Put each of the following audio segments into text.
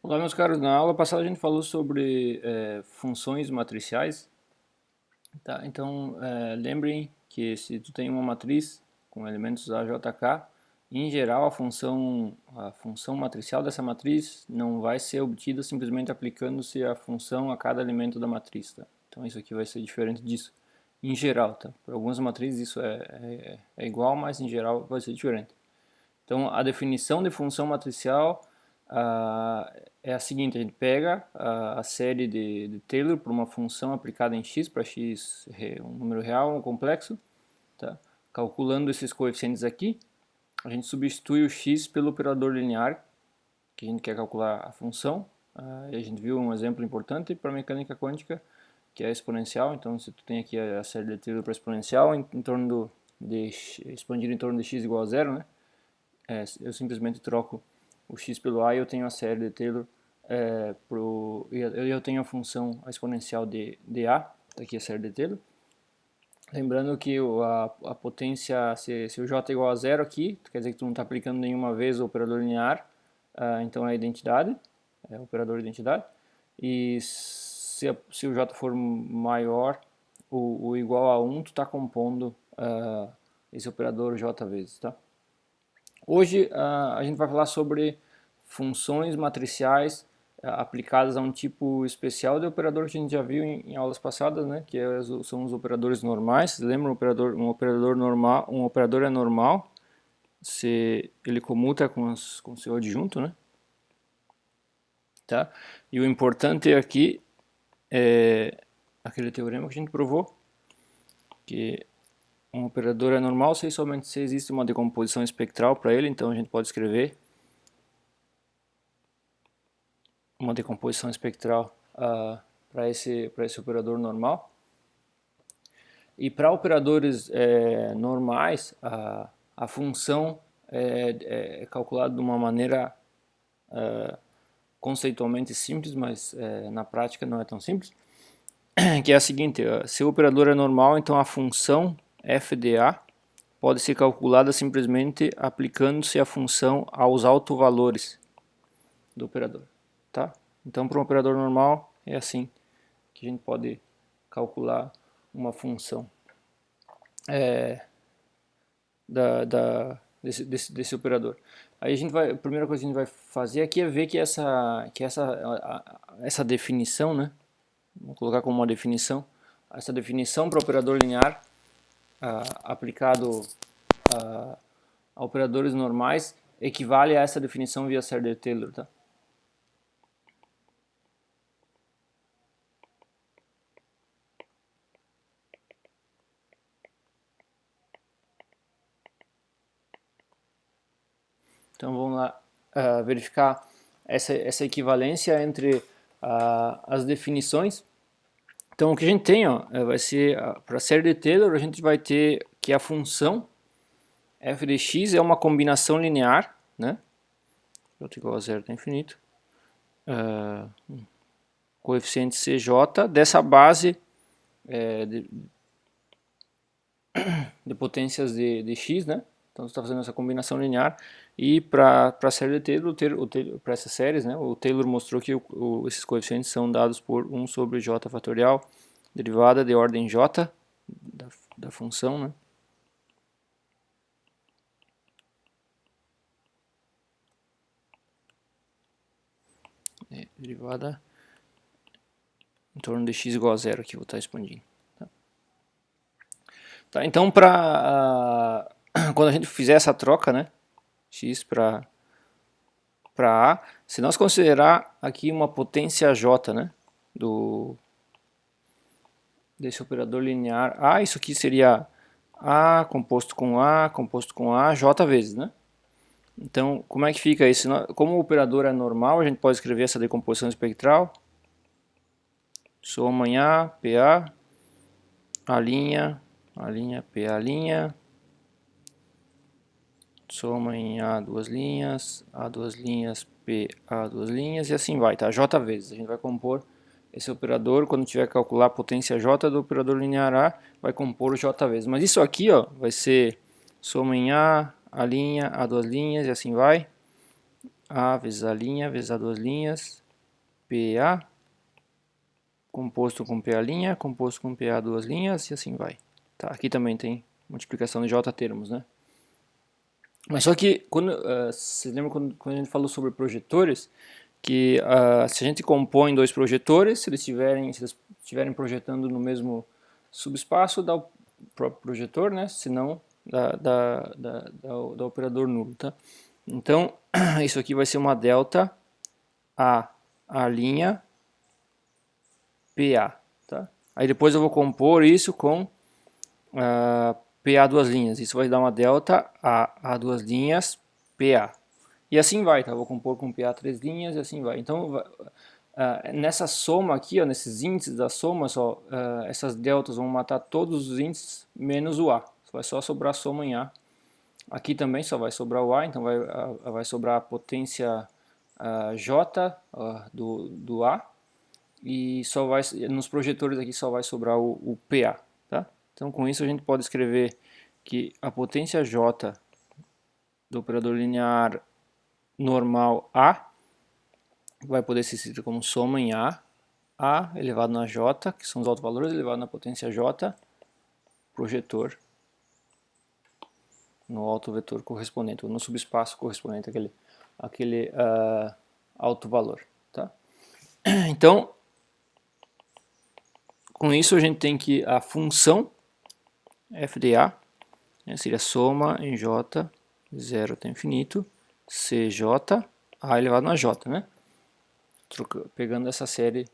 Olá, meus caros. Na aula passada a gente falou sobre funções matriciais, tá? Então, lembrem que se tu tem uma matriz com elementos A, J, K, em geral a função matricial dessa matriz não vai ser obtida simplesmente aplicando-se a função a cada elemento da matriz, tá? Então isso aqui vai ser diferente disso, em geral, tá? Para algumas matrizes isso é igual, mas em geral vai ser diferente. Então, a definição de função matricial é a seguinte: a gente pega a série de Taylor por uma função aplicada em x, para x um número real, um complexo, tá? Calculando esses coeficientes aqui, a gente substitui o x pelo operador linear, que a gente quer calcular a função. E a gente viu um exemplo importante para a mecânica quântica, que é a exponencial. Então, se tu tem aqui a série de Taylor para exponencial, em torno expandir em torno de x igual a zero, né? Eu simplesmente troco o x pelo a e eu tenho a série de Taylor eu tenho a função exponencial de a, tá aqui a série de Taylor. Lembrando que a potência, se o j é igual a zero aqui, quer dizer que tu não está aplicando nenhuma vez o operador linear, então é a identidade, é o operador de identidade. E se o j for maior ou igual a 1, tu está compondo esse operador j vezes, tá? Hoje a gente vai falar sobre funções matriciais aplicadas a um tipo especial de operador que a gente já viu em aulas passadas, né? Que são os operadores normais. Vocês lembram um operador normal? Um operador é normal se ele comuta com o seu adjunto, né? Tá? E o importante aqui é aquele teorema que a gente provou, que um operador é normal somente se existe uma decomposição espectral para ele. Então a gente pode escrever uma decomposição espectral para esse operador normal. E para operadores normais, a função é calculada de uma maneira conceitualmente simples, mas na prática não é tão simples, que é a seguinte: se o operador é normal, então a função f de a pode ser calculada simplesmente aplicando-se a função aos autovalores do operador, tá? Então, para um operador normal é assim que a gente pode calcular uma função desse operador. Aí a primeira coisa que a gente vai fazer aqui é ver que essa definição, né? Vamos colocar como uma definição. Essa definição para operador linear aplicado a operadores normais equivale a essa definição via série de Taylor, tá? Então vamos lá verificar essa equivalência entre as definições. Então o que a gente tem, ó, vai ser para a série de Taylor, a gente vai ter que a função f de x é uma combinação linear, né? J igual a zero até infinito. Coeficiente cj dessa base de potências de x, né? Então você está fazendo essa combinação linear. E para a série de Taylor, para essas séries, né, o Taylor mostrou que esses coeficientes são dados por 1 sobre j fatorial, derivada de ordem j da função, né? Derivada em torno de x igual a zero, aqui vou estar expandindo. Tá, então, quando a gente fizer essa troca, né, x para a, se nós considerar aqui uma potência j, né, desse operador linear a, isso aqui seria a composto com a, j vezes, né? Então, como é que fica isso? Como o operador é normal, a gente pode escrever essa decomposição espectral. Soma em a, pa, a linha, pa', soma em a duas linhas, pa duas linhas, e assim vai, tá? J vezes. A gente vai compor esse operador, quando tiver que calcular a potência j do operador linear a, vai compor o j vezes. Mas isso aqui, ó, vai ser soma em a linha, a duas linhas, e assim vai. A vezes a linha, vezes a duas linhas, PA, composto com PA', composto com PA duas linhas, e assim vai. Tá, aqui também tem multiplicação de J termos, né? Mas só que, você lembra quando a gente falou sobre projetores, que se a gente compõe dois projetores, se eles estiverem projetando no mesmo subespaço, dá o próprio projetor, né? Se não, dá operador nulo, tá? Então, isso aqui vai ser uma delta A', PA, tá? Aí depois eu vou compor isso com PA duas linhas. Isso vai dar uma delta A duas linhas, PA. E assim vai, tá? Vou compor com PA três linhas e assim vai. Então, nessa soma aqui, ó, nesses índices da soma, só, essas deltas vão matar todos os índices menos o A. Vai só sobrar soma em A. Aqui também só vai sobrar o A, então vai sobrar a potência J do A. E só vai, nos projetores aqui só vai sobrar o PA. Tá? Então com isso a gente pode escrever que a potência J do operador linear normal A vai poder ser escrito como soma em A elevado na J, que são os autovalores, elevado na potência J, projetor no autovetor correspondente, ou no subespaço correspondente àquele autovalor. Tá? Então, com isso a gente tem que a função f de A, né, seria soma em J, 0 até infinito, Cj, A elevado na J, né? Pegando essa série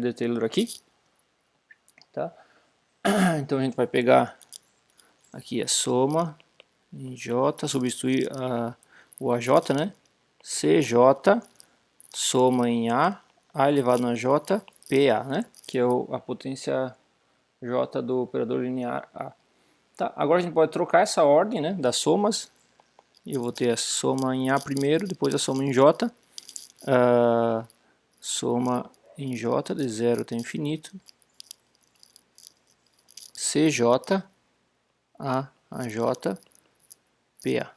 de Taylor aqui, tá? Então a gente vai pegar aqui a soma em J, substituir o AJ, né? Cj, soma em A elevado na J, PA, né? Que é a potência J do operador linear A. Tá, agora a gente pode trocar essa ordem, né, das somas. Eu vou ter a soma em A primeiro, depois a soma em J. Soma em J de 0 até infinito. CJ, AJ, PA.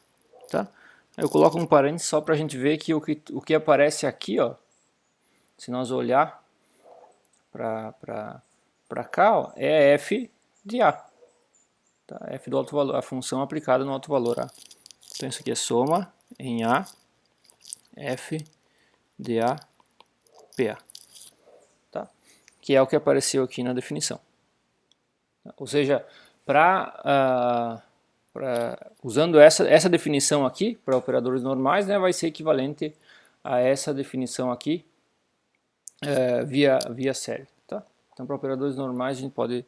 Tá? Eu coloco um parênteses só para a gente ver que o que aparece aqui, ó, se nós olhar para cá, ó, é f de A. Tá? F do alto valor, a função aplicada no alto valor A. Então isso aqui é soma em A, F de A, PA. Tá? Que é o que apareceu aqui na definição. Ou seja, usando essa definição aqui para operadores normais, né, vai ser equivalente a essa definição aqui via série. Tá? Então, para operadores normais, a gente pode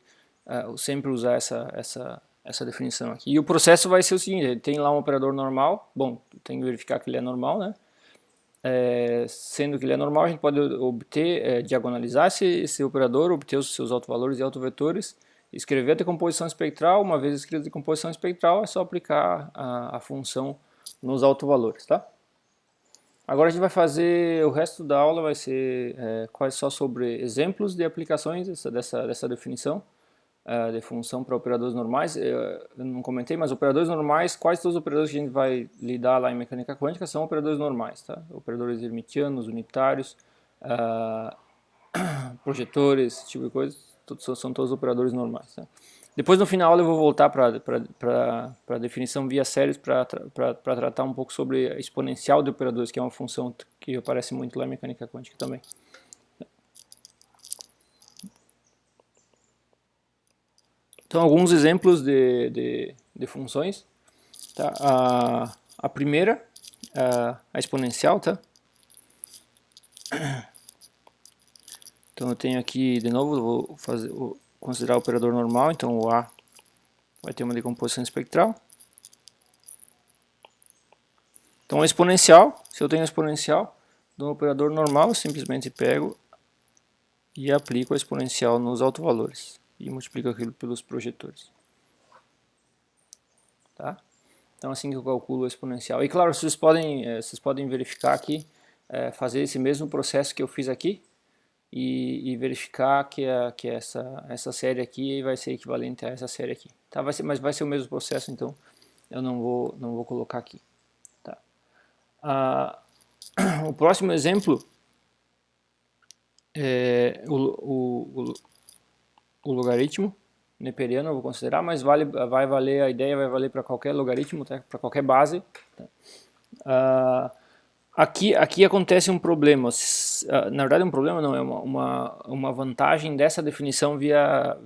sempre usar essa definição aqui. E o processo vai ser o seguinte: ele tem lá um operador normal, bom, tem que verificar que ele é normal, né? Sendo que ele é normal, a gente pode obter, diagonalizar esse operador, obter os seus autovalores e autovetores, escrever a decomposição espectral. Uma vez escrita a decomposição espectral, é só aplicar a função nos autovalores, tá? Agora a gente vai fazer, o resto da aula vai ser quase só sobre exemplos de aplicações dessa definição de função para operadores normais. Eu não comentei, mas operadores normais, quase todos os operadores que a gente vai lidar lá em mecânica quântica são operadores normais, tá? Operadores hermitianos, unitários, projetores, esse tipo de coisa, são todos operadores normais, tá? Depois no final eu vou voltar para a definição via séries para tratar um pouco sobre a exponencial de operadores, que é uma função que aparece muito lá em mecânica quântica também. Então, alguns exemplos de funções. Tá? A primeira, a exponencial, tá? Então eu tenho aqui, de novo, vou considerar o operador normal, então o A vai ter uma decomposição espectral. Então a exponencial, se eu tenho a exponencial do operador normal, eu simplesmente pego e aplico a exponencial nos autovalores e multiplico aquilo pelos projetores. Tá? Então assim que eu calculo a exponencial. E claro, vocês podem verificar aqui, fazer esse mesmo processo que eu fiz aqui e verificar que essa série aqui vai ser equivalente a essa série aqui. Tá? Mas vai ser o mesmo processo, então eu não vou colocar aqui. Tá? O próximo exemplo é o logaritmo neperiano, eu vou considerar, mas vai valer, a ideia vai valer para qualquer logaritmo, tá? Para qualquer base. Tá? Aqui acontece um problema, na verdade um problema não, é uma vantagem dessa definição via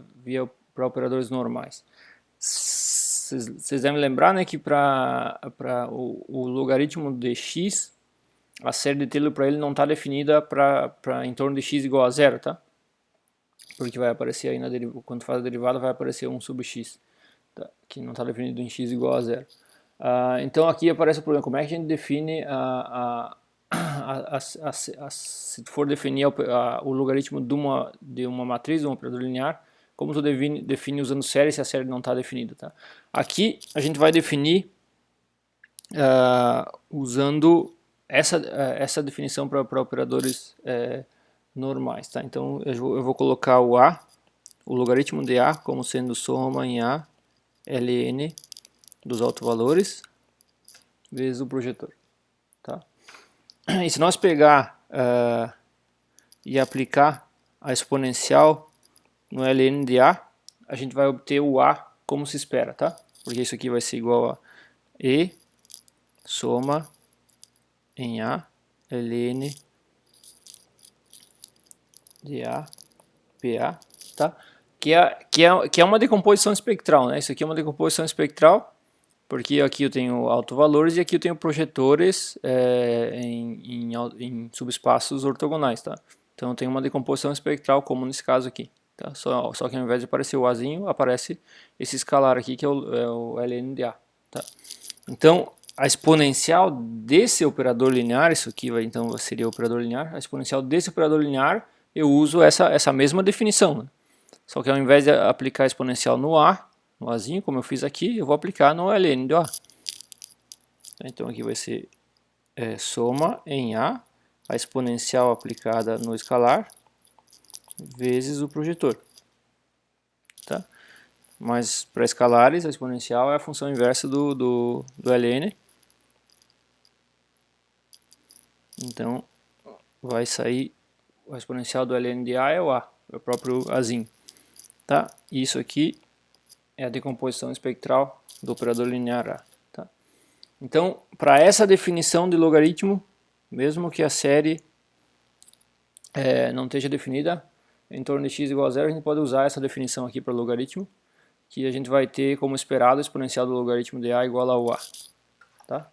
para operadores normais. Vocês devem lembrar, né, que para o logaritmo de x, a série de Taylor para ele não está definida para em torno de x igual a zero, tá? Porque vai aparecer aí quando faz a derivada vai aparecer 1 sobre x, tá? Que não está definido em x igual a zero. Então aqui aparece o problema, como é que a gente define se for definir o logaritmo de uma matriz, de um operador linear, como tu define usando série se a série não está definida, tá? Aqui a gente vai definir usando essa definição para operadores normais, tá? Então eu vou colocar o logaritmo de A como sendo soma em A ln dos autovalores vezes o projetor, tá? E se nós pegar e aplicar a exponencial no ln de A, a gente vai obter o A como se espera, tá? Porque isso aqui vai ser igual a E soma em A ln de A PA, tá? Que é uma decomposição espectral, né? Isso aqui é uma decomposição espectral, porque aqui eu tenho autovalores e aqui eu tenho projetores em subespaços ortogonais, tá? Então eu tenho uma decomposição espectral, como nesse caso aqui, tá? Só que ao invés de aparecer o Azinho, aparece esse escalar aqui, que é o ln de A, tá? Então, a exponencial desse operador linear, isso aqui então seria o operador linear, a exponencial desse operador linear, eu uso essa mesma definição, né? Só que ao invés de aplicar a exponencial no Azinho, como eu fiz aqui, eu vou aplicar no ln do A. Então aqui vai ser soma em A, a exponencial aplicada no escalar, vezes o projetor. Tá? Mas para escalares, a exponencial é a função inversa do ln. Então vai sair, a exponencial do ln de A é o A, é o próprio Azinho. Tá? E isso aqui é a decomposição espectral do operador linear A. Tá? Então, para essa definição de logaritmo, mesmo que a série não esteja definida em torno de x igual a zero, a gente pode usar essa definição aqui para logaritmo, que a gente vai ter como esperado a exponencial do logaritmo de A igual ao A. Tá?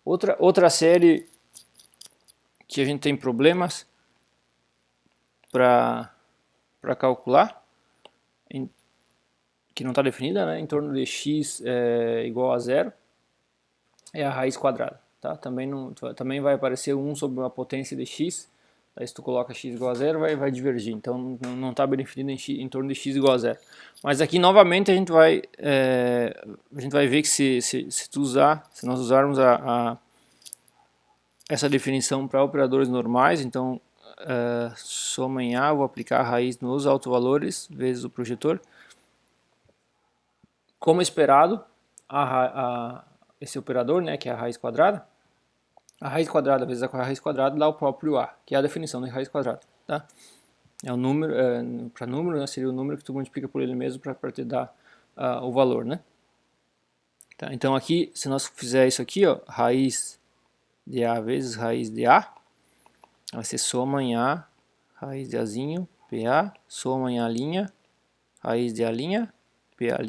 Outra série que a gente tem problemas para calcular, que não está definida, né, em torno de x igual a zero, é a raiz quadrada. Tá? Também vai aparecer 1 sobre uma potência de x, aí se tu coloca x igual a zero vai divergir, então não está bem definido em torno de x igual a zero. Mas aqui novamente a gente vai ver que se nós usarmos essa definição para operadores normais, então soma em A, vou aplicar a raiz nos autovalores vezes o projetor. Como esperado, esse operador, né, que é a raiz quadrada vezes a raiz quadrada dá o próprio A, que é a definição de raiz quadrada. Tá? É o número, para número, né, seria o número que tu multiplica por ele mesmo para te dar o valor. Né? Tá? Então aqui, se nós fizer isso aqui, ó, raiz de A vezes raiz de A, vai ser soma em A, raiz de Azinho, PA, soma em A', raiz de A', PA',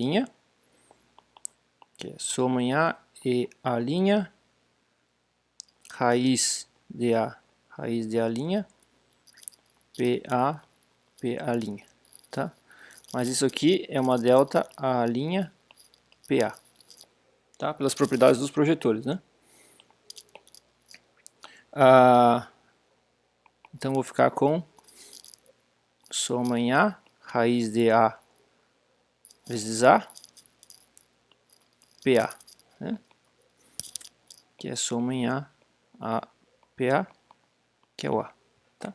que é soma em A e A', raiz de A', PA, PA', tá? Mas isso aqui é uma delta A', PA, tá? Pelas propriedades dos projetores, né? Então vou ficar com soma em A, raiz de A vezes A, PA, né? Que é soma em A PA, que é o A. Tá?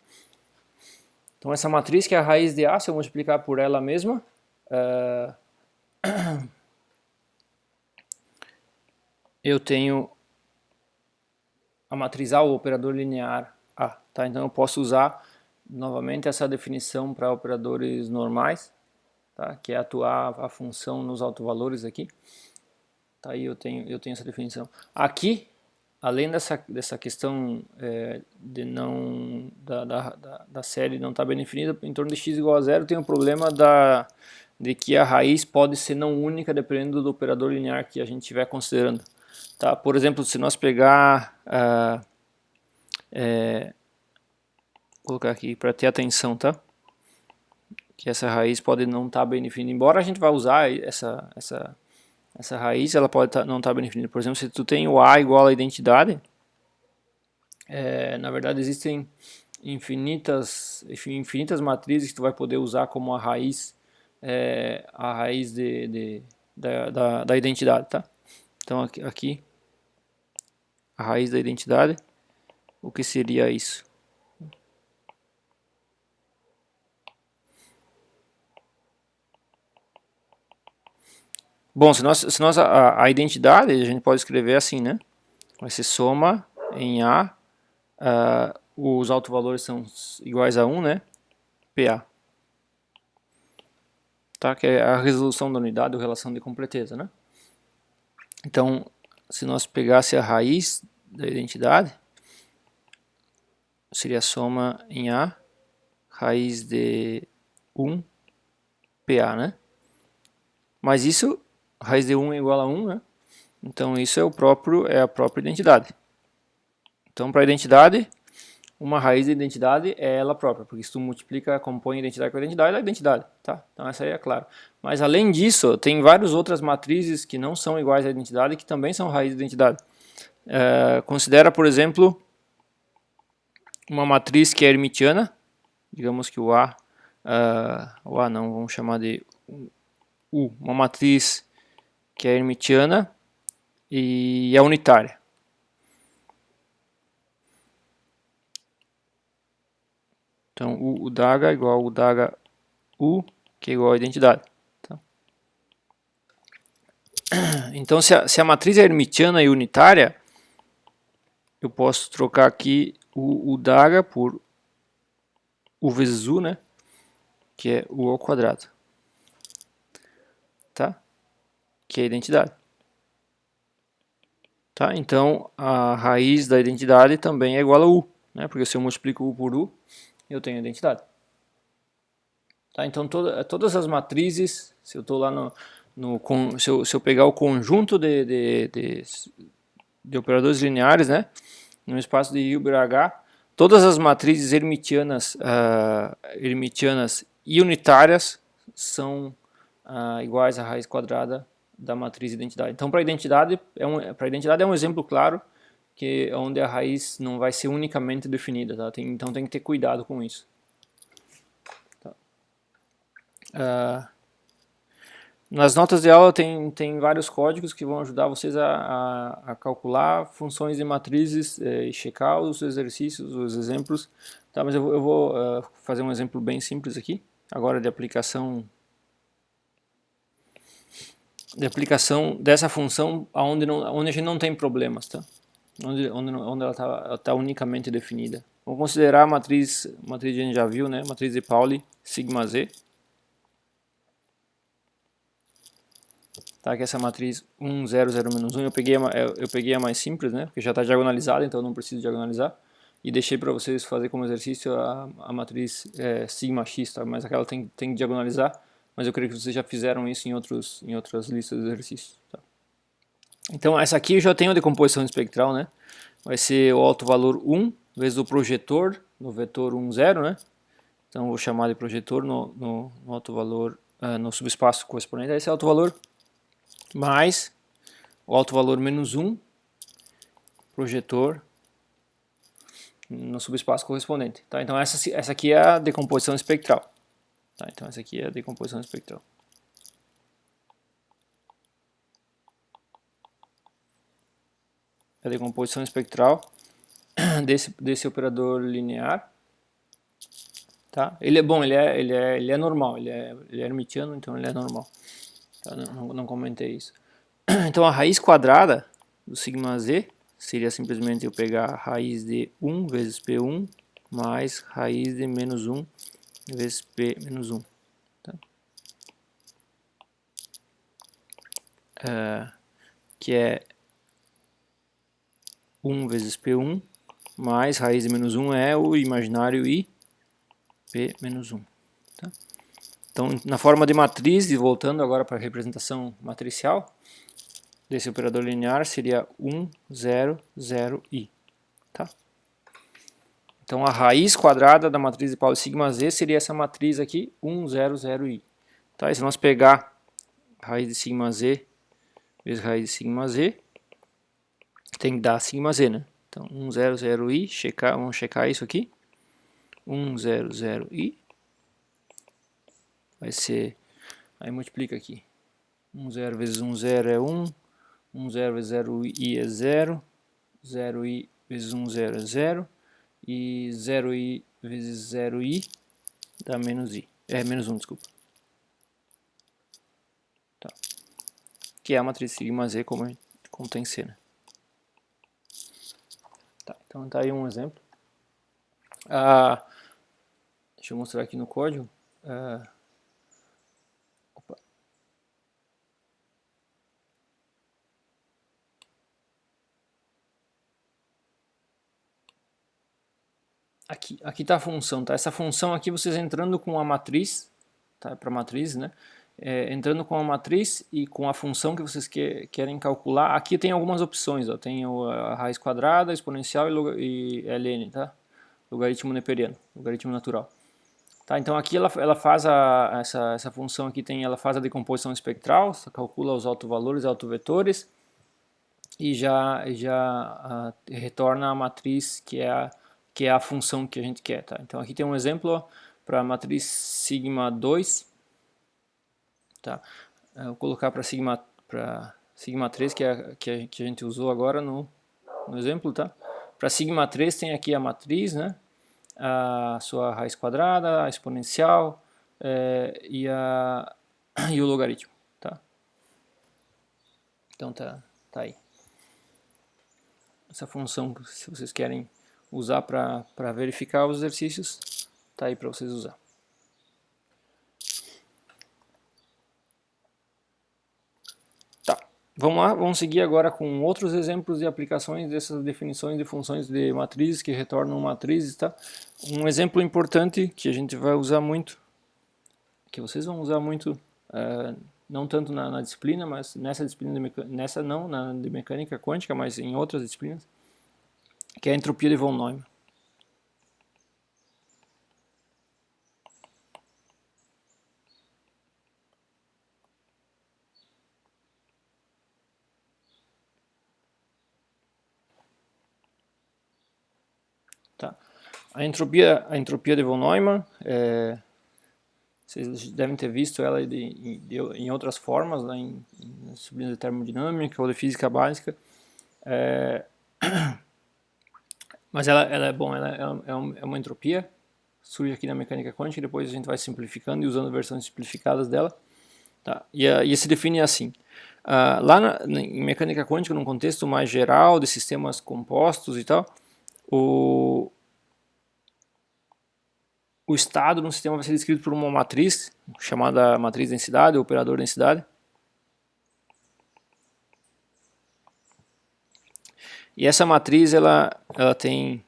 Então essa matriz que é a raiz de A, se eu multiplicar por ela mesma, eu tenho a matriz A, o operador linear A. Tá? Então eu posso usar novamente essa definição para operadores normais, tá? Que é atuar a função nos autovalores aqui. Tá? Aí eu tenho essa definição. Aqui, além dessa questão de não, da série não estar bem definida, em torno de x igual a zero, tem o problema de que a raiz pode ser não única dependendo do operador linear que a gente estiver considerando. Tá? Por exemplo, se nós pegar, colocar aqui para ter atenção, tá? Que essa raiz pode não estar bem definida, embora a gente vá usar essa raiz, ela pode não estar bem definida. Por exemplo, se tu tem o A igual à identidade, na verdade existem infinitas matrizes que tu vai poder usar como a raiz da identidade, tá? Então aqui a raiz da identidade, o que seria isso? Bom, se nós a identidade a gente pode escrever assim, né? Vai ser soma em A, os autovalores são iguais a 1, né? PA. Tá? Que é a resolução da unidade ou relação de completeza, né? Então, se nós pegasse a raiz da identidade, seria soma em A, raiz de 1, PA, né? Mas isso, raiz de 1 é igual a 1, né? Então isso é a própria identidade. Então para a identidade, uma raiz de identidade é ela própria, porque se tu multiplica, compõe a identidade com a identidade, ela é a identidade, tá? Então essa aí é claro. Mas além disso, tem várias outras matrizes que não são iguais à identidade, que também são raiz de identidade. Considera, por exemplo, uma matriz que é hermitiana, digamos que o A não, vamos chamar de U, uma matriz que é hermitiana e é unitária. Então, o daga é igual ao daga U, que é igual à identidade. Tá? Então, se a matriz é hermitiana e unitária, eu posso trocar aqui o daga por U vezes U, né? Que é U ao quadrado. Tá? Que é a identidade. Tá? Então, a raiz da identidade também é igual a U, né? Porque se eu multiplico U por U, eu tenho a identidade. Tá? Então, todas as matrizes, se eu estou lá se eu pegar o conjunto de operadores lineares, né, no espaço de Hilbert H, todas as matrizes hermitianas e unitárias são iguais à raiz quadrada da matriz identidade. Então, para a identidade é um exemplo claro que onde a raiz não vai ser unicamente definida, tá? Então tem que ter cuidado com isso. Nas notas de aula tem vários códigos que vão ajudar vocês a calcular funções de matrizes e checar os exercícios, os exemplos. Tá, mas eu vou fazer um exemplo bem simples aqui, agora de aplicação dessa função onde a gente não tem problemas, tá? Onde ela está unicamente definida. Vamos considerar a matriz que a gente já viu, né? Matriz de Pauli, sigma z. Tá, que essa matriz 1, 0, 0, menos 1, eu peguei a mais simples, né? Porque já está diagonalizada, então eu não preciso diagonalizar. E deixei para vocês fazer como exercício a matriz sigma x, tá? Mas aquela tem que diagonalizar. Mas eu creio que vocês já fizeram isso em outras listas de exercícios. Tá? Então essa aqui eu já tenho a decomposição espectral, né? Vai ser o alto-valor 1 vezes o projetor no vetor 1, 0, né? Então vou chamar de projetor no alto-valor, no subespaço correspondente a esse alto-valor, mais o alto-valor menos 1, projetor no subespaço correspondente. Tá? Então essa aqui é a decomposição espectral. Tá? Então essa aqui é a decomposição espectral. A decomposição espectral desse operador linear. Tá? Ele é bom, ele é normal, ele é hermitiano, então ele é normal. Tá? Não comentei isso. Então a raiz quadrada do sigma z seria simplesmente eu pegar a raiz de 1 vezes P1 mais raiz de menos 1 vezes P menos 1. Tá? Que é 1 vezes P1 mais raiz de menos 1 é o imaginário I, P menos 1. Tá? Então, na forma de matriz, e voltando agora para a representação matricial, desse operador linear seria 1, 0, 0, I. Tá? Então, a raiz quadrada da matriz de Pauli sigma z seria essa matriz aqui, 1, 0, 0, I. Tá? E se nós pegar raiz de sigma z vezes raiz de sigma z, tem que dar sigma z, né? Então, 1, 0, 0, I, vamos checar isso aqui. 1, 0, 0, I. Vai ser, aí multiplica aqui. 1, 0 vezes 1, 0 é 1. 1, 0 vezes 0, I é 0. 0i vezes 1, 0 é 0. E 0i vezes 0i dá menos i. É, menos 1, desculpa. Tá. Que é a matriz sigma z como tem C, né? Tá, então tá aí um exemplo. Deixa eu mostrar aqui no código. Opa. Aqui está a função, tá? Essa função aqui vocês entrando com a matriz, tá? Para matriz, né? Entrando com a matriz e com a função que vocês querem calcular. Aqui tem algumas opções, ó. Tem a raiz quadrada, exponencial e ln, tá? Logaritmo neperiano, logaritmo natural. Tá, então aqui ela faz essa função aqui ela faz a decomposição espectral, calcula os autovalores e autovetores e já retorna a matriz que é a função que a gente quer. Tá? Então aqui tem um exemplo para a matriz sigma 2. Tá? Eu vou colocar para sigma 3 que a gente usou agora no exemplo. Tá? Para sigma 3 tem aqui a matriz, né? A sua raiz quadrada, a exponencial e o logaritmo, tá? Então tá aí. Essa função, se vocês querem usar para verificar os exercícios, tá aí para vocês usar. Tá, vamos lá, vamos seguir agora com outros exemplos de aplicações dessas definições de funções de matrizes que retornam matrizes, tá? Um exemplo importante que a gente vai usar muito, que vocês vão usar muito, não tanto na disciplina, mas nessa disciplina de mecânica quântica, mas em outras disciplinas, que é a entropia de von Neumann. Tá. A entropia de von Neumann, vocês devem ter visto ela em outras formas, né, em disciplinas de termodinâmica ou de física básica. Mas ela é uma entropia, surge aqui na mecânica quântica, e depois a gente vai simplificando e usando versões simplificadas dela. Tá? E se define assim. Lá em mecânica quântica, num contexto mais geral de sistemas compostos e tal, o estado no sistema vai ser descrito por uma matriz, chamada matriz densidade, ou operador densidade. E essa matriz ela tem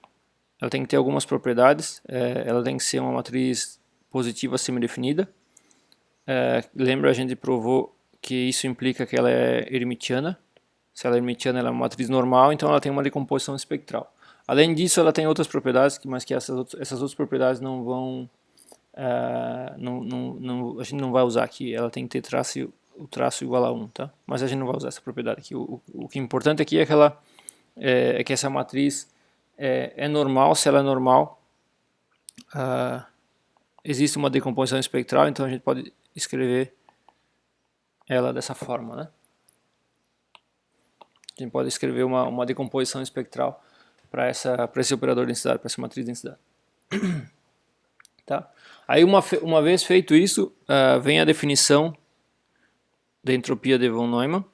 que ter algumas propriedades. Ela tem que ser uma matriz positiva semidefinida. Lembra, a gente provou que isso implica que ela é hermitiana. Se ela é hermitiana, ela é uma matriz normal, então ela tem uma decomposição espectral. Além disso, ela tem outras propriedades, mas que essas outras propriedades não vão... a gente não vai usar aqui. Ela tem que ter o traço igual a 1, tá? Mas a gente não vai usar essa propriedade aqui. O que é importante aqui é que essa matriz é normal. Se ela é normal, existe uma decomposição espectral, então a gente pode escrever ela dessa forma, né? A gente pode escrever uma decomposição espectral para esse operador de densidade, para essa matriz de densidade. Tá? Aí uma vez feito isso, vem a definição da entropia de von Neumann.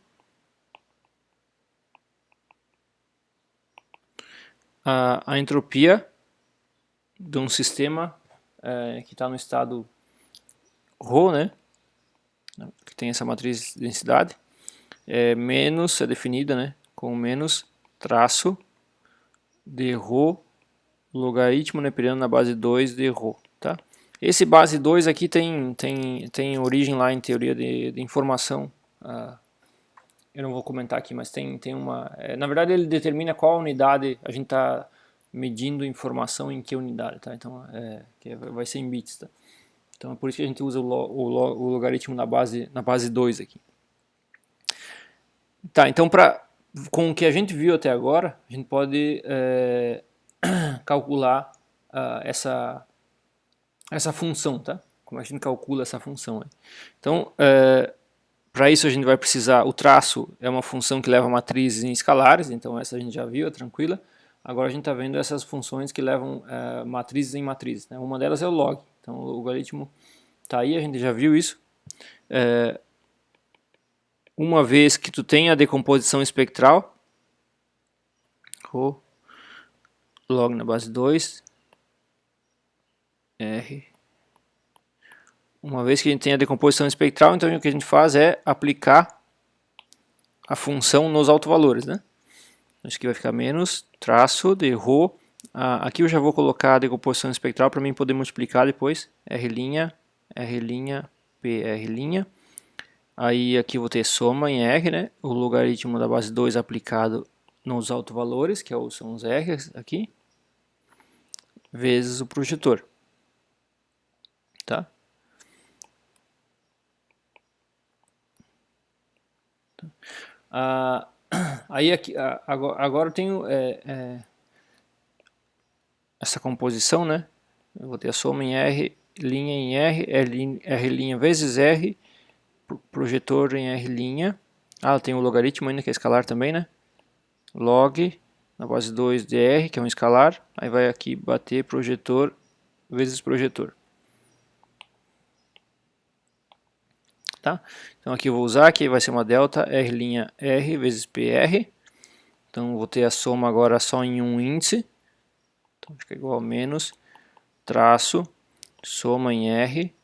a entropia de um sistema que está no estado ρ, né, que tem essa matriz de densidade, menos, é definida, né, com menos traço de ρ logaritmo neperiano na base 2 de ρ, tá? Esse base 2 aqui tem origem lá em teoria de informação. Eu não vou comentar aqui, mas tem uma... na verdade ele determina qual unidade a gente está medindo informação em que unidade, tá? Então que vai ser em bits, tá? Então é por isso que a gente usa o logaritmo na base 2 aqui. Tá, então com o que a gente viu até agora, a gente pode calcular essa função, tá? Como a gente calcula essa função aí. Então, para isso a gente vai precisar, o traço é uma função que leva matrizes em escalares, então essa a gente já viu, é tranquila. Agora a gente está vendo essas funções que levam matrizes em matrizes, né? Uma delas é o log, então o logaritmo está aí, a gente já viu isso. Uma vez que tu tem a decomposição espectral, log na base 2, R. Uma vez que a gente tem a decomposição espectral, então o que a gente faz é aplicar a função nos autovalores, né? Isso aqui vai ficar menos traço de ρ. Aqui eu já vou colocar a decomposição espectral para mim poder multiplicar depois. R', R', P, R'. Aí aqui eu vou ter soma em R, né? O logaritmo da base 2 aplicado nos autovalores, que são os R aqui, vezes o projetor. Tá? Aí aqui, agora eu tenho essa composição, né? Eu vou ter a soma em R, linha em R, R' vezes R, projetor em R'. Tem o logaritmo ainda que é escalar também, né? Log na base 2 de R, que é um escalar. Aí vai aqui bater projetor vezes projetor. Tá? Então aqui eu vou usar, que vai ser uma delta R' vezes PR. Então vou ter a soma agora só em um índice. Então fica igual a menos traço soma em R.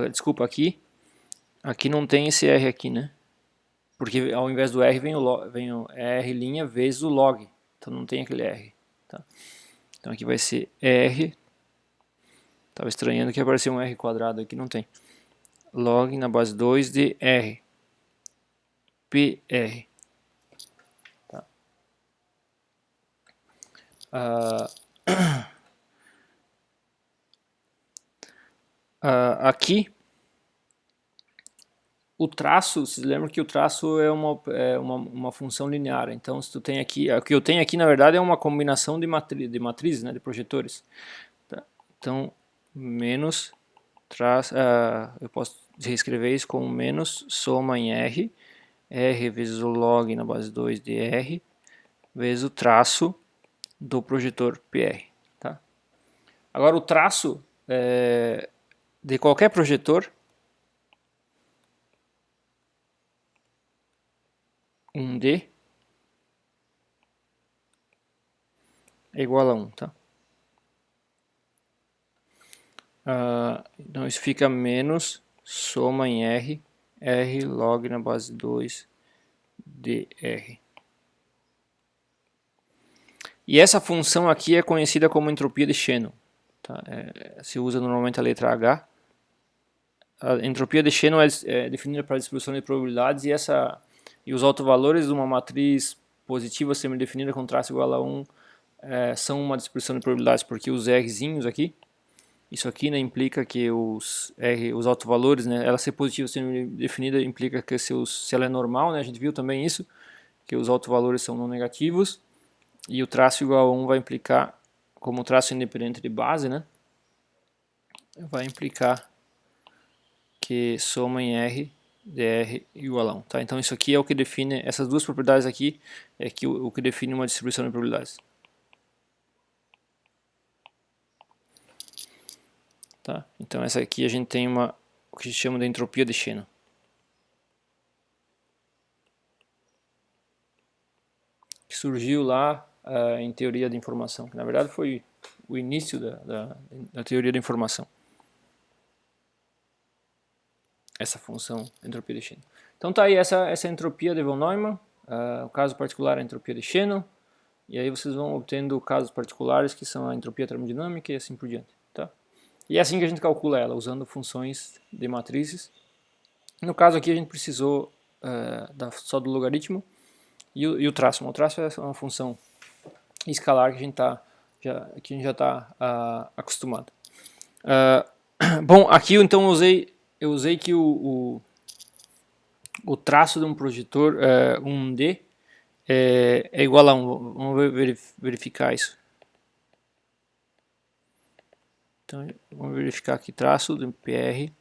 Desculpa, aqui não tem esse R aqui, né? Porque ao invés do R vem o R' vezes o log. Então não tem aquele R. Tá? Então aqui vai ser R. Estava estranhando que apareceu um R quadrado aqui, não tem. Log na base 2 de R. PR. Tá. Aqui o traço, vocês lembram que o traço é uma função linear. Então se tu tem aqui, o que eu tenho aqui na verdade é uma combinação de matrizes, né, de projetores. Tá? Então menos traço, eu posso reescrever isso como menos soma em R, R vezes o log na base 2 de R, vezes o traço do projetor PR. Tá? Agora o traço de qualquer projetor, 1D, é igual a 1, tá? Então isso fica menos soma em R, R log na base 2 de R. E essa função aqui é conhecida como entropia de Shannon. Tá? Se usa normalmente a letra H. A entropia de Shannon é definida para a distribuição de probabilidades e os autovalores de uma matriz positiva semi-definida com traço igual a 1 são uma distribuição de probabilidades, porque os Rzinhos aqui, isso aqui, né, implica que os autovalores, né, ela ser positiva semi-definida implica que se ela é normal, né, a gente viu também isso, que os autovalores são não negativos, e o traço igual a 1 vai implicar, como traço independente de base, né, vai implicar que soma em R de R igual a 1. Tá? Então isso aqui é o que define, essas duas propriedades aqui é o que define uma distribuição de probabilidades. Tá? Então essa aqui a gente tem o que se chama de entropia de Shannon. que surgiu lá em teoria da informação, que na verdade foi o início da teoria da informação. Essa função entropia de Shannon. Então tá aí essa entropia de von Neumann, o caso particular é a entropia de Shannon, e aí vocês vão obtendo casos particulares que são a entropia termodinâmica e assim por diante. Tá? E é assim que a gente calcula ela, usando funções de matrizes. No caso aqui a gente precisou só do logaritmo e o traço. O traço é uma função escalar que a gente já está acostumado. Bom, aqui então eu usei que o traço de um projetor 1D é igual a 1. Vamos verificar isso. Então, vamos verificar aqui, traço do PR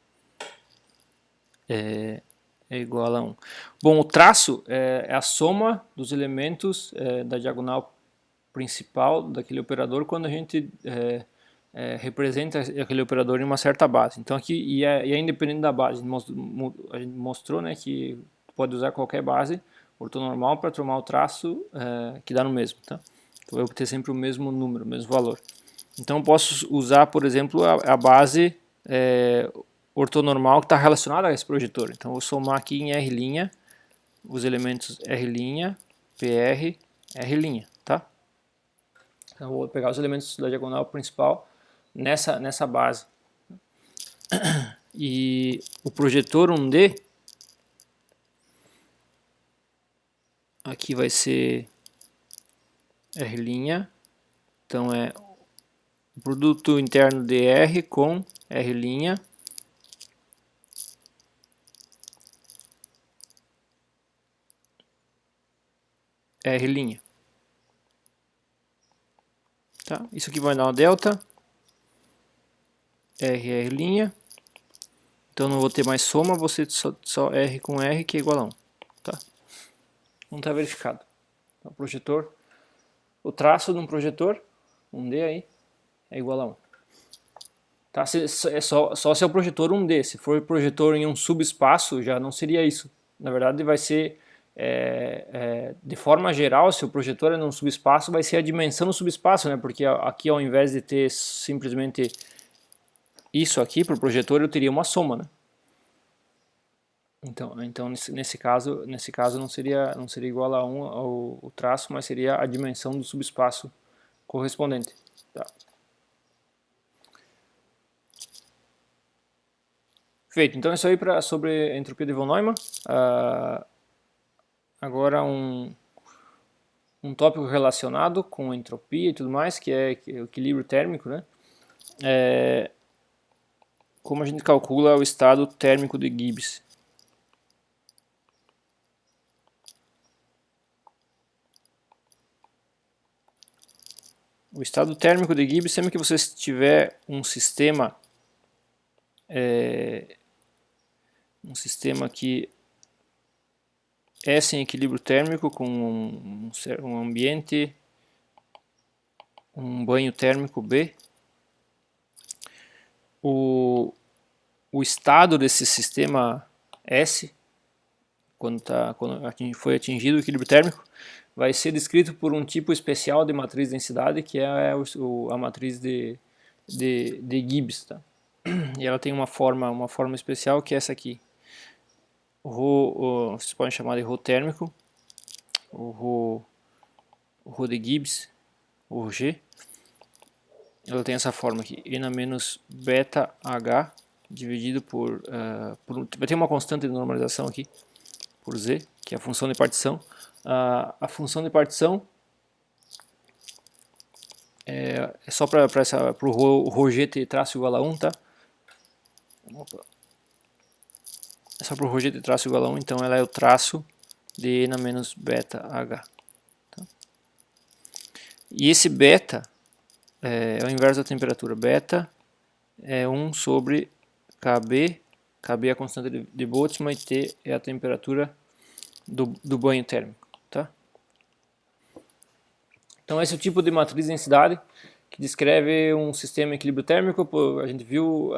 é igual a 1. Bom, o traço é a soma dos elementos da diagonal principal daquele operador quando a gente representa aquele operador em uma certa base. Então aqui, e é independente da base, a gente mostrou, né, que pode usar qualquer base ortonormal para tomar o traço que dá no mesmo. Tá? Então eu vou ter sempre o mesmo número, o mesmo valor. Então eu posso usar, por exemplo, a base ortonormal que está relacionada a esse projetor. Então eu vou somar aqui em R' os elementos R', PR, R'. Tá? Então eu vou pegar os elementos da diagonal principal nessa base. E o projetor 1D aqui vai ser R', então é o produto interno de R com R', R'. Tá? Isso aqui vai dar uma delta, R', então não vou ter mais soma, vou ter só R com R que é igual a 1. Tá? Não está verificado. Então, o projetor, o traço de um projetor, 1D aí, é igual a 1. Tá? É só se é o projetor 1D, se for projetor em um subespaço já não seria isso. Na verdade vai ser, de forma geral, se o projetor é num subespaço vai ser a dimensão do subespaço, né? Porque aqui ao invés de ter simplesmente isso aqui para o projetor eu teria uma soma, né? Então nesse caso não seria igual a 1 o traço, mas seria a dimensão do subespaço correspondente. Tá? Feito, então isso aí sobre a entropia de von Neumann. Agora um tópico relacionado com entropia e tudo mais, que é o equilíbrio térmico, né? Como a gente calcula o estado térmico de Gibbs. O estado térmico de Gibbs, sempre que você tiver um sistema que é sem equilíbrio térmico, com um ambiente, um banho térmico B, o estado desse sistema S, quando foi atingido o equilíbrio térmico, vai ser descrito por um tipo especial de matriz de densidade, que é a matriz de Gibbs. Tá? E ela tem uma forma especial, que é essa aqui. Vocês podem chamar de ρ térmico, o ρ de Gibbs, o G. Ela tem essa forma aqui, N menos beta H dividido vai ter uma constante de normalização aqui, por Z, que é a função de partição. A função de partição é só para o ρg ter traço igual a 1, tá? Opa. É só para o ρg ter traço igual a 1, então ela é o traço de N menos beta H. Tá? E esse beta é o inverso da temperatura. Beta é 1 sobre Kb. Kb é a constante de Boltzmann e T é a temperatura do banho térmico. Tá? Então esse é o tipo de matriz de densidade que descreve um sistema em equilíbrio térmico. A gente viu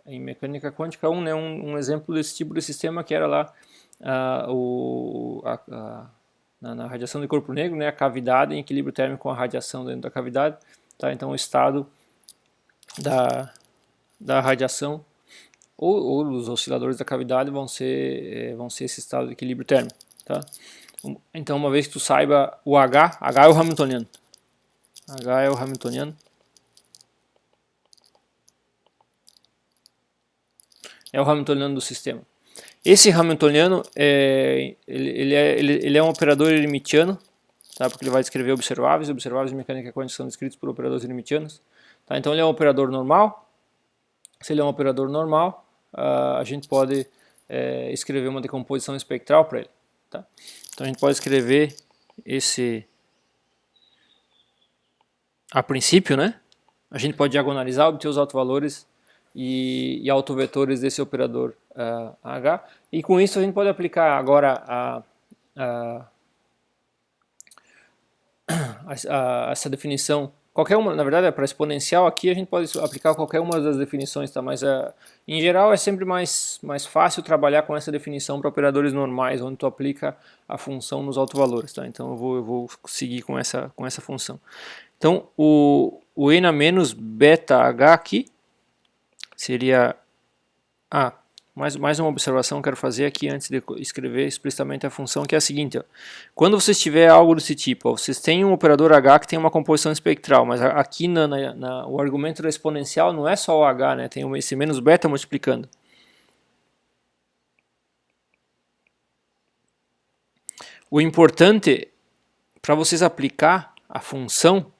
em mecânica quântica 1, né, um exemplo desse tipo de sistema, que era lá na radiação de corpo negro, né, a cavidade em equilíbrio térmico com a radiação dentro da cavidade. Tá? Então o estado da radiação ou os osciladores da cavidade vão ser esse estado de equilíbrio térmico. Tá? Então, uma vez que tu saiba o H é o Hamiltoniano. H é o Hamiltoniano. É o Hamiltoniano do sistema. Esse Hamiltoniano ele é um operador hermitiano, tá? Porque ele vai descrever observáveis de mecânica quântica são descritos por operadores hermitianos. Tá? Então ele é um operador normal. Se ele é um operador normal, a gente pode escrever uma decomposição espectral para ele. Tá? Então a gente pode escrever esse a princípio, né? A gente pode diagonalizar, obter os autovalores e autovetores desse operador H. E com isso a gente pode aplicar agora essa definição. Qualquer uma, na verdade, para exponencial aqui a gente pode aplicar qualquer uma das definições, tá? Mas em geral é sempre mais fácil trabalhar com essa definição para operadores normais, onde tu aplica a função nos autovalores, tá? Então eu vou seguir com essa função. Então o n menos beta h aqui seria mais uma observação que eu quero fazer aqui antes de escrever explicitamente a função, que é a seguinte: ó. Quando vocês tiverem algo desse tipo, ó, vocês têm um operador H que tem uma composição espectral, mas aqui o argumento da exponencial não é só o H, né, tem esse menos beta multiplicando. O importante para vocês aplicar a função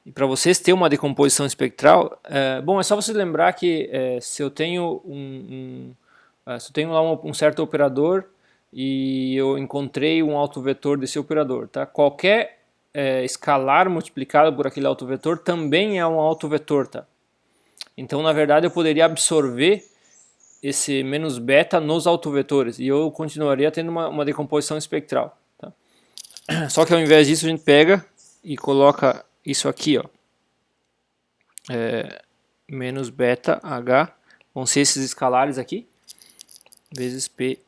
e para vocês terem uma decomposição espectral, é só você lembrar que se eu tenho se eu tenho lá um certo operador e eu encontrei um autovetor desse operador, tá? Qualquer escalar multiplicado por aquele autovetor também é um autovetor, tá? Então, na verdade, eu poderia absorver esse menos beta nos autovetores e eu continuaria tendo uma decomposição espectral, tá? Só que ao invés disso a gente pega e coloca isso aqui, ó, menos beta h, vão ser esses escalares aqui, vezes ph.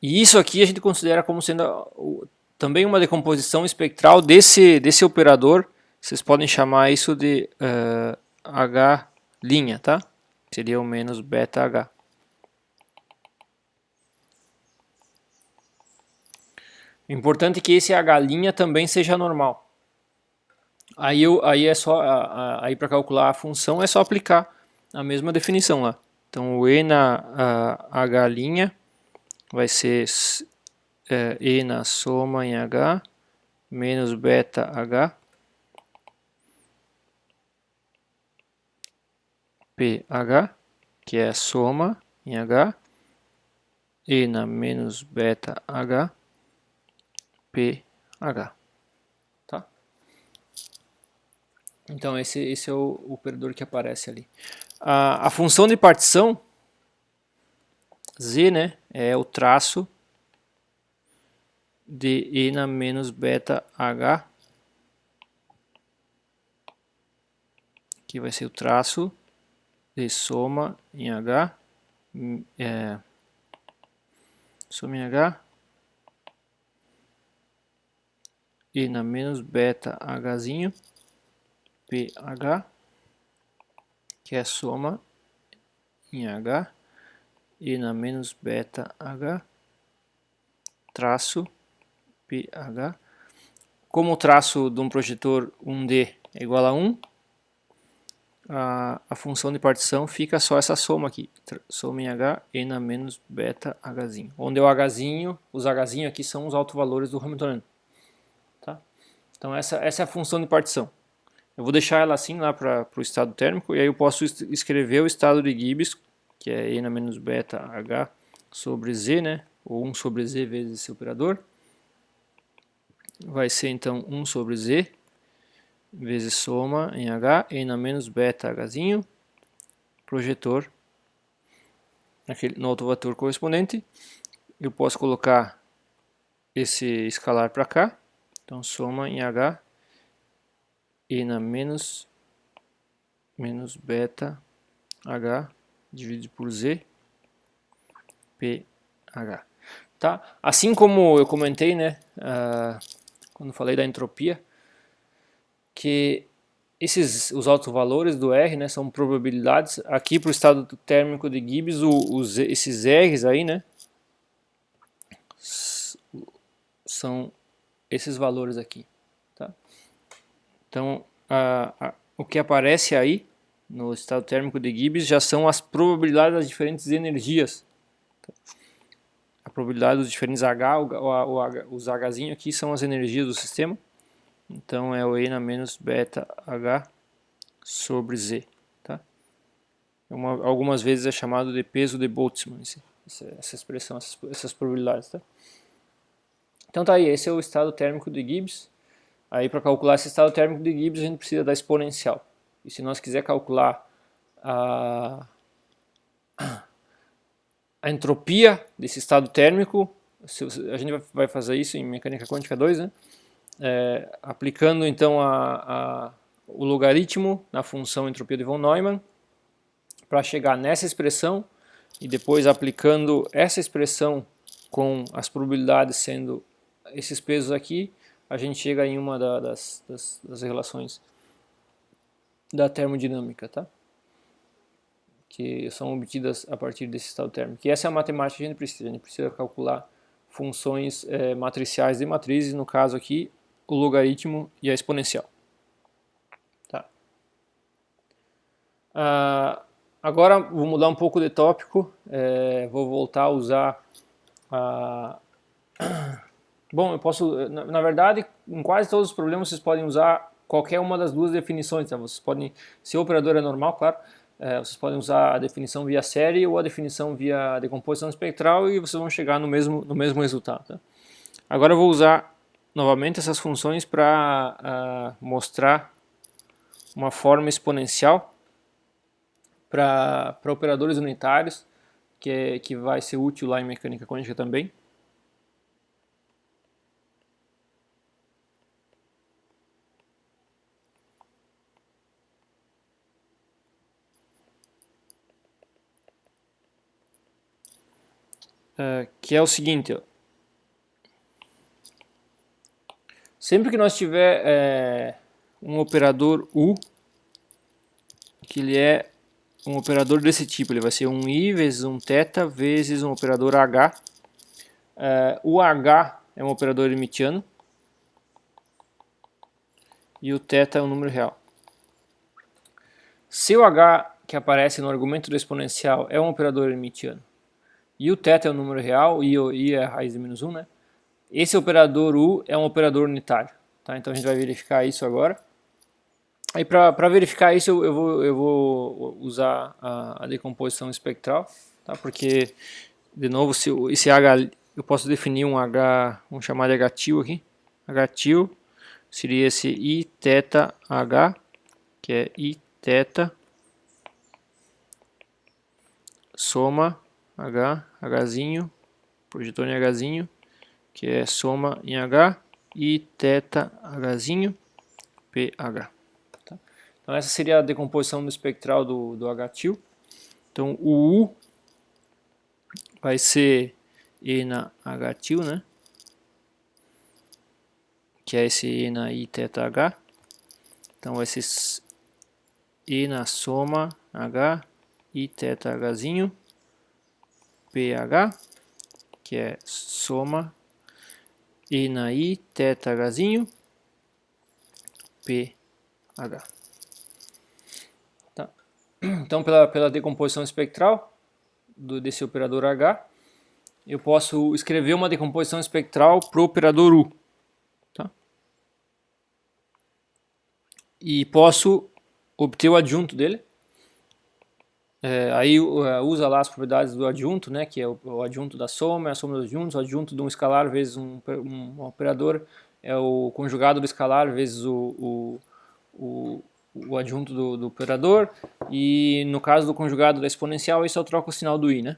E isso aqui a gente considera como sendo também uma decomposição espectral desse operador. Vocês podem chamar isso de h', tá? Seria o menos beta h. O importante é que esse h' também seja normal. Aí é só aí para calcular a função é só aplicar a mesma definição lá. Então o e na h' vai ser e na soma em h menos beta h ph, que é a soma em h, e na menos beta h ph. Tá? Então esse é o operador que aparece ali. A função de partição z, né, é o traço de e na menos beta h, que vai ser o traço de soma em h, soma em h, e na menos beta hzinho, ph, que é soma em h, e na menos beta h, traço ph. Como o traço de um projetor 1D é igual a 1, a função de partição fica só essa soma aqui, soma em h e na menos beta hzinho, onde o hzinho, os hzinho aqui são os autovalores do Hamiltoniano. Tá? Então essa é a função de partição. Eu vou deixar ela assim lá para o estado térmico, e aí eu posso escrever o estado de Gibbs, que é e na menos beta h sobre z, né? Ou 1 sobre z vezes esse operador. Vai ser então 1 sobre z vezes soma em h, e na menos beta hzinho, projetor no autovetor correspondente. Eu posso colocar esse escalar para cá, então soma em h, e na menos beta h dividido por z ph. Tá? Assim como eu comentei, né, quando falei da entropia, que os altos valores do R, né, são probabilidades. Aqui para o estado térmico de Gibbs, esses R's aí, né, são esses valores aqui. Tá? Então, o que aparece aí no estado térmico de Gibbs já são as probabilidades das diferentes energias. A probabilidade dos diferentes H, os Hzinho aqui são as energias do sistema. Então é o E na menos beta H sobre Z. Tá? Algumas vezes é chamado de peso de Boltzmann, essa expressão, essas probabilidades. Tá? Então tá aí, esse é o estado térmico de Gibbs. Aí para calcular esse estado térmico de Gibbs a gente precisa da exponencial. E se nós quiser calcular a entropia desse estado térmico, a gente vai fazer isso em mecânica quântica 2, né? Aplicando então o logaritmo na função entropia de von Neumann para chegar nessa expressão e depois aplicando essa expressão com as probabilidades sendo esses pesos aqui, a gente chega em uma das relações da termodinâmica, tá? Que são obtidas a partir desse estado térmico. E essa é a matemática que a gente precisa calcular funções matriciais de matrizes, no caso aqui, o logaritmo e a exponencial. Tá. Agora vou mudar um pouco de tópico, vou voltar a usar Bom, eu posso, na verdade, em quase todos os problemas vocês podem usar qualquer uma das duas definições, tá? Vocês podem, se o operador é normal, claro, vocês podem usar a definição via série ou a definição via decomposição espectral e vocês vão chegar no mesmo resultado. Tá? Agora eu vou usar novamente essas funções para mostrar uma forma exponencial para operadores unitários, que vai ser útil lá em mecânica quântica também. Que é o seguinte, ó. Sempre que nós tiver um operador U, que ele é um operador desse tipo, ele vai ser um I vezes um θ vezes um operador H. O H é um operador hermitiano e o θ é um número real. Se o H que aparece no argumento do exponencial é um operador hermitiano e o θ é um número real, I é a raiz de menos 1, né? Esse operador U é um operador unitário. Tá? Então a gente vai verificar isso agora. Aí para verificar isso eu vou usar a decomposição espectral, tá? Porque, de novo, esse H, eu posso definir um H, vamos chamar de H til aqui. H til seria esse I θ H, que é I θ soma H, Hzinho, projetor em Hzinho, que é soma em H, I θ Hzinho, PH. Tá? Então essa seria a decomposição do espectral do H til. Então o U vai ser E na H til, né? Que é esse E na I θ H. Então vai ser E na soma H, I θ Hzinho, PH, que é soma E na I θ Hzinho, PH. Tá. Então pela decomposição espectral desse operador H, eu posso escrever uma decomposição espectral para o operador U. Tá? E posso obter o adjunto dele. Aí usa lá as propriedades do adjunto, né, que é o adjunto da soma, é a soma dos adjuntos, o adjunto de um escalar vezes um operador é o conjugado do escalar vezes o adjunto do operador, e no caso do conjugado da exponencial, isso eu troco o sinal do i, né?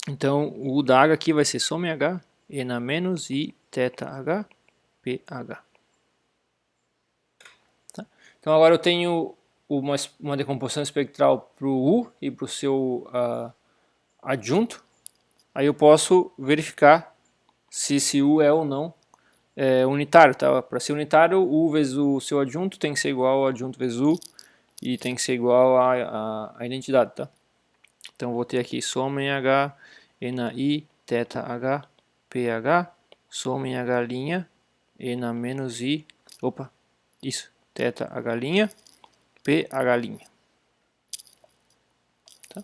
Então o U da H aqui vai ser soma em H, E na menos I θ H, PH. Tá? Então agora eu tenho uma decomposição espectral para o U e para o seu adjunto. aí eu posso verificar se esse U é ou não unitário, tá? Para ser unitário, U vezes o seu adjunto tem que ser igual ao adjunto vezes U e tem que ser igual à identidade, tá? Então vou ter aqui soma em H, ena I, θ H, pH, soma em H', ena menos I, opa, isso, θ H', pH'. Tá?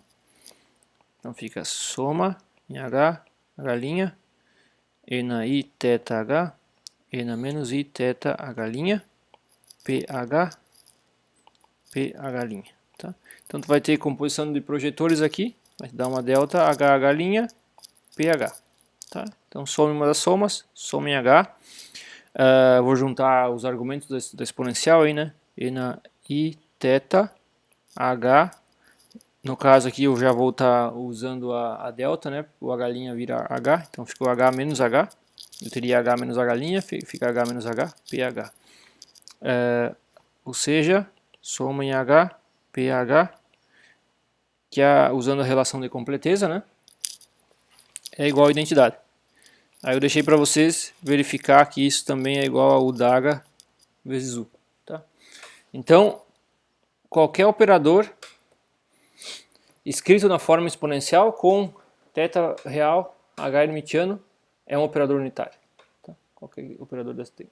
Então fica soma em H, H', ena I, θ H, ena menos I, θ H', pH, pH'. Tá? Então tu vai ter composição de projetores aqui, vai dar uma delta HH', pH. Tá? Então some uma das somas, soma em H. Vou juntar os argumentos da exponencial aí, né? Ena I, θ, H. No caso aqui eu já vou estar usando a delta, né? O H' vira H, então ficou H menos H. Eu teria H menos H', fica H menos H, pH. Ou seja, soma em H, pH, que usando a relação de completeza, né? É igual a identidade. Aí eu deixei para vocês verificar que isso também é igual a U da H vezes U. Tá? Então, qualquer operador escrito na forma exponencial com θ real, H hermitiano, é um operador unitário. Tá? Qualquer operador desse tipo.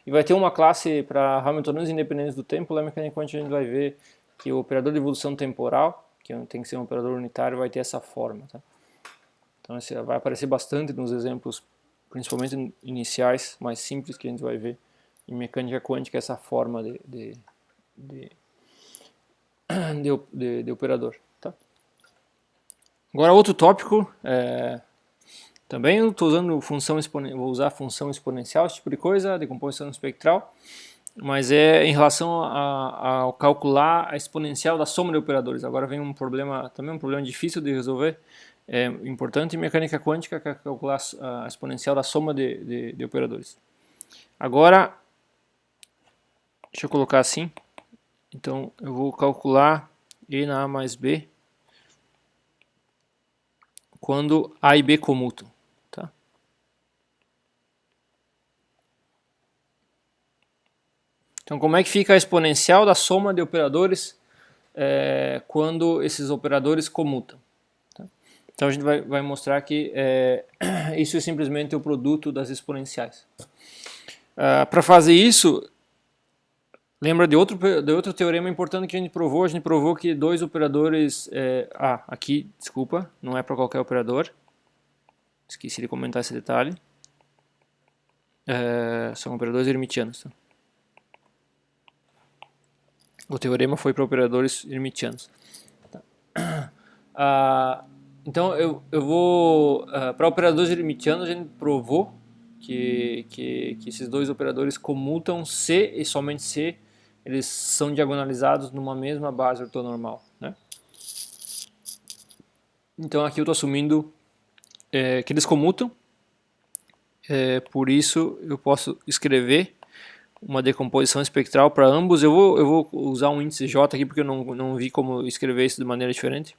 E vai ter uma classe para Hamiltonianos independentes do tempo. Lá na mecânica quântica a gente vai ver que o operador de evolução temporal, que tem que ser um operador unitário, vai ter essa forma. Tá? Então esse vai aparecer bastante nos exemplos, principalmente iniciais, mais simples que a gente vai ver em mecânica quântica, essa forma de operador. Tá? Agora outro tópico, também eu estou usando vou usar função exponencial, esse tipo de coisa, decomposição espectral, mas é em relação ao calcular a exponencial da soma de operadores. Agora vem um problema, também um problema difícil de resolver, importante em mecânica quântica, que é calcular a exponencial da soma de operadores. Agora, deixa eu colocar assim, então eu vou calcular E na A mais B quando A e B comutam. Tá? Então como é que fica a exponencial da soma de operadores quando esses operadores comutam? Tá? Então a gente vai mostrar que isso é simplesmente o produto das exponenciais. Para fazer isso, lembra de outro teorema importante que a gente provou que dois operadores... aqui, desculpa, não é para qualquer operador. Esqueci de comentar esse detalhe. São operadores hermitianos. Tá? O teorema foi para operadores hermitianos. Tá? Então eu vou... para operadores hermitianos a gente provou que esses dois operadores comutam se e somente se eles são diagonalizados numa mesma base ortonormal, né? Então aqui eu estou assumindo que eles comutam, por isso eu posso escrever uma decomposição espectral para ambos. Eu vou usar um índice J aqui porque eu não vi como escrever isso de maneira diferente.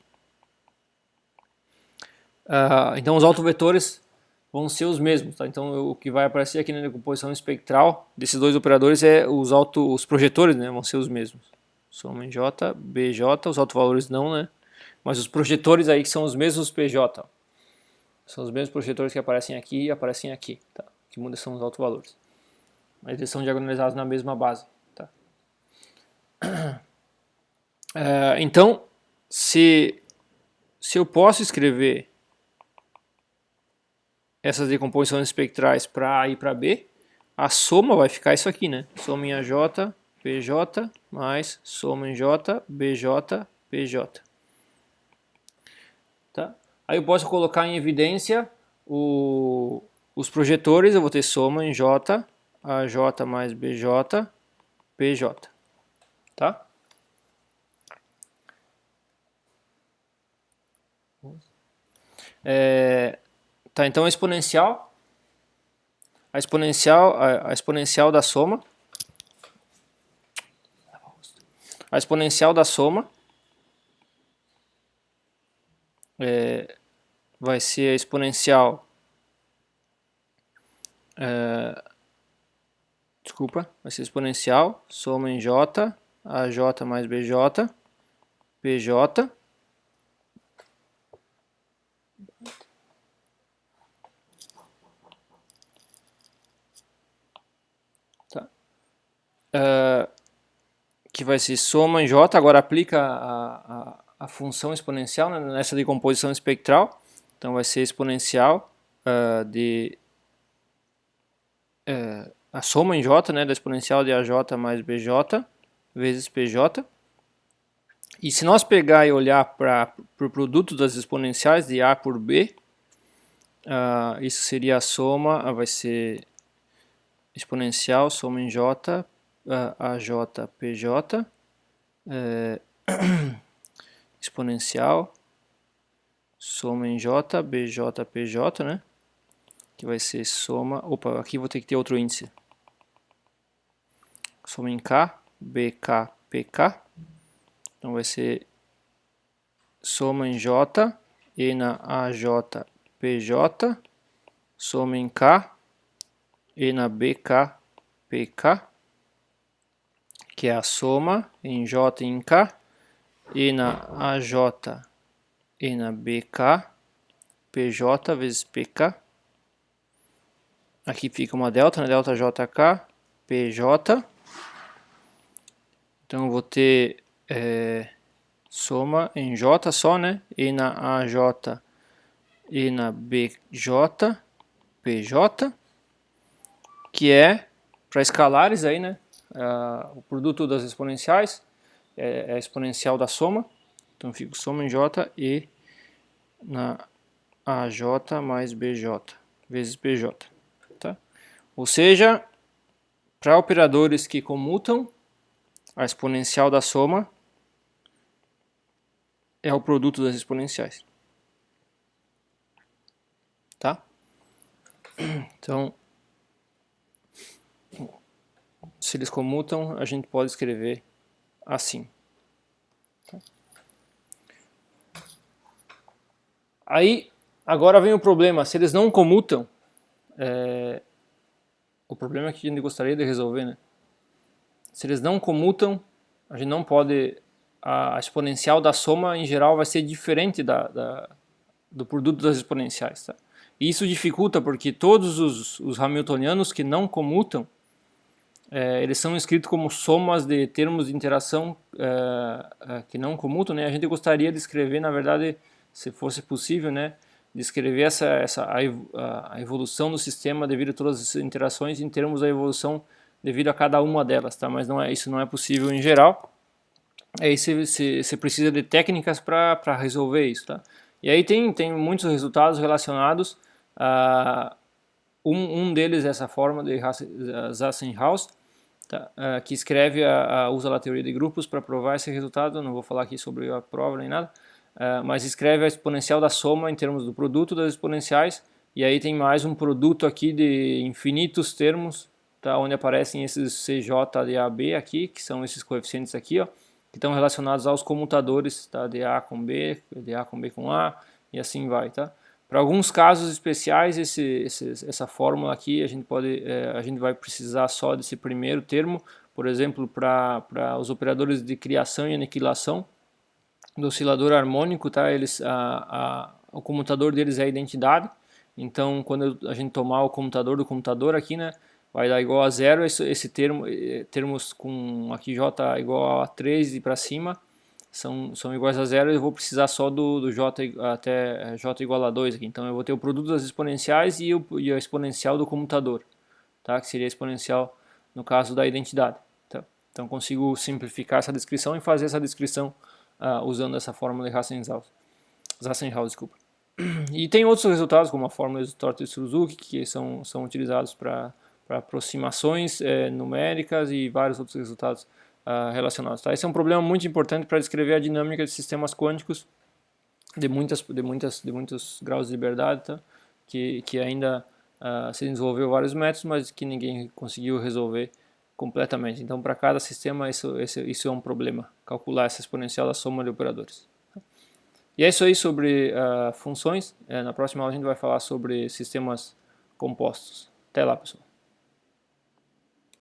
Então os autovetores vão ser os mesmos, tá? Então o que vai aparecer aqui na decomposição espectral desses dois operadores os projetores, né, vão ser os mesmos. Soma em J, BJ, os autovalores não, né? Mas os projetores aí que são os mesmos PJ. São os mesmos projetores que aparecem aqui e aparecem aqui, tá? O que muda são os autovalores. Mas eles são diagonalizados na mesma base, tá? Então, se eu posso escrever essas decomposições espectrais para A e para B, a soma vai ficar isso aqui, né? Soma em AJ, PJ, mais soma em J, BJ, PJ. Tá? Aí eu posso colocar em evidência os projetores, eu vou ter soma em J, AJ mais BJ, PJ. Tá? Tá, então a exponencial da soma, vai ser a exponencial, vai ser exponencial, soma em J, AJ mais BJ, PJ, tá? Que vai ser soma em J, agora aplica a função exponencial, né, nessa decomposição espectral, então vai ser exponencial a soma em J, né, da exponencial de AJ mais BJ vezes PJ. E se nós pegar e olhar para o produto das exponenciais de A por B, isso seria a soma, vai ser exponencial, soma em J, AJ, PJ, exponencial, soma em J, BJ, PJ, né? Que vai ser soma, opa, aqui vou ter que ter outro índice. Soma em K, BK, PK, então vai ser soma em J, e na AJ, PJ, soma em K, e na BK, PK, que é a soma em J e em K, e na AJ e na BK, PJ vezes PK. Aqui fica uma delta, né? Delta JK, PJ. Então eu vou ter soma em J só, né? E na AJ e na BJ, PJ, que é para escalares aí, né? O produto das exponenciais é a exponencial da soma. Então fica soma em J e na AJ mais BJ vezes PJ. Tá? Ou seja, para operadores que comutam, a exponencial da soma é o produto das exponenciais. Tá? Então, se eles comutam, a gente pode escrever assim. Tá? Aí, agora vem o problema. Se eles não comutam, o problema é que a gente gostaria de resolver, né? Se eles não comutam, a gente não pode... A exponencial da soma, em geral, vai ser diferente do produto das exponenciais. Tá? E isso dificulta porque todos os hamiltonianos que não comutam, eles são escritos como somas de termos de interação que não comutam, né? A gente gostaria de escrever, na verdade, se fosse possível, né, de escrever a evolução do sistema devido a todas as interações em termos da evolução devido a cada uma delas, tá? Mas isso não é possível em geral. Aí você precisa de técnicas para resolver isso, tá? E aí tem muitos resultados relacionados a um deles é essa forma de Zassenhaus, tá? Que escreve, usa a teoria de grupos para provar esse resultado. Não vou falar aqui sobre a prova nem nada, mas escreve a exponencial da soma em termos do produto das exponenciais, e aí tem mais um produto aqui de infinitos termos, tá? Onde aparecem esses CJ de AB aqui, que são esses coeficientes aqui, ó, que estão relacionados aos comutadores, tá? De A com B, de A com B com A, e assim vai, tá? Para alguns casos especiais, essa fórmula aqui a gente vai precisar só desse primeiro termo, por exemplo, para os operadores de criação e aniquilação do oscilador harmônico, tá? O comutador deles é a identidade. Então, quando a gente tomar o comutador do computador aqui, né, vai dar igual a zero. Esse termos com aqui j igual a 3 e para cima são iguais a zero. Eu vou precisar só do j até j igual a 2 aqui. Então eu vou ter o produto das exponenciais e a exponencial do comutador, tá? Que seria a exponencial no caso da identidade. Tá? Então consigo simplificar essa descrição e fazer essa descrição usando essa fórmula de Zassenhaus, desculpa. E tem outros resultados, como a fórmula de Tortes-Suzuki, que são utilizados para aproximações numéricas e vários outros resultados relacionados. Tá? Esse é um problema muito importante para descrever a dinâmica de sistemas quânticos de muitos graus de liberdade, tá? que ainda se desenvolveu vários métodos, mas que ninguém conseguiu resolver completamente. Então, para cada sistema, isso é um problema, calcular essa exponencial da soma de operadores. E é isso aí sobre funções. Na próxima aula a gente vai falar sobre sistemas compostos. Até lá, pessoal.